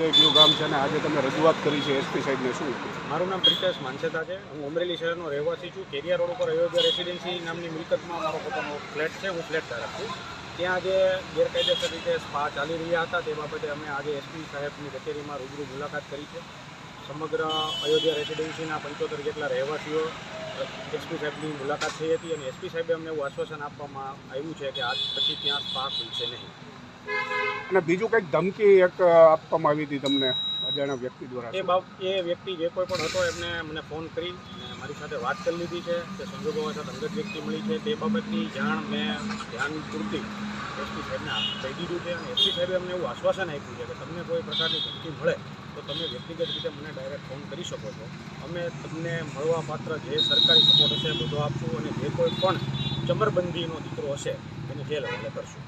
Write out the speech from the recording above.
છે, કયું ગામ છે અને આજે તમે રજૂઆત કરી છે એસપી સાહેબને શું? મારું નામ પ્રિતેશ માનસેતા છે. હું અમરેલી શહેરનો રહેવાસી છું. કેરિયા રોડ ઉપર અયોધ્યા રેસિડેન્સી નામની મિલકતમાં મારો પોતાનો ફ્લેટ છે. હું ફ્લેટ ધારક છું. ત્યાં આજે ગેરકાયદેસર રીતે સ્પા ચાલી રહ્યા હતા. તે બાબતે અમે આજે એસપી સાહેબની કચેરીમાં રૂબરૂ મુલાકાત કરી છે. સમગ્ર અયોધ્યા રેસિડેન્સીના 75 જેટલા રહેવાસીઓ એસપી સાહેબની મુલાકાત થઈ હતી અને એસપી સાહેબે અમને એવું આશ્વાસન આપવામાં આવ્યું છે કે આજ પછી ત્યાં સ્પા ખુલશે નહીં. અને બીજું કંઈક ધમકી એક આપવામાં આવી હતી તમને અજાણ્યા વ્યક્તિ દ્વારા? એ વ્યક્તિ જે કોઈ પણ હતો એમને મને ફોન કરી અને મારી સાથે વાત કરી લીધી છે કે સંજોગો સાથે અંગત વ્યક્તિ મળી છે. તે બાબતની જાણ મેં ધ્યાન પૂરતી એસપી સાહેબને કહી દીધું છે અને એસપી સાહેબે અમને એવું આશ્વાસન આપ્યું છે કે તમને કોઈ પ્રકારની ધમકી મળે તો તમે વ્યક્તિગત રીતે મને ડાયરેક્ટ ફોન કરી શકો છો. અમે તમને મળવાપાત્ર જે સરકારી સપોર્ટ હશે બધો આપશું અને જે કોઈ પણ ચમરબંધીનો દીકરો હશે એને જેલ હવાલે કરશું.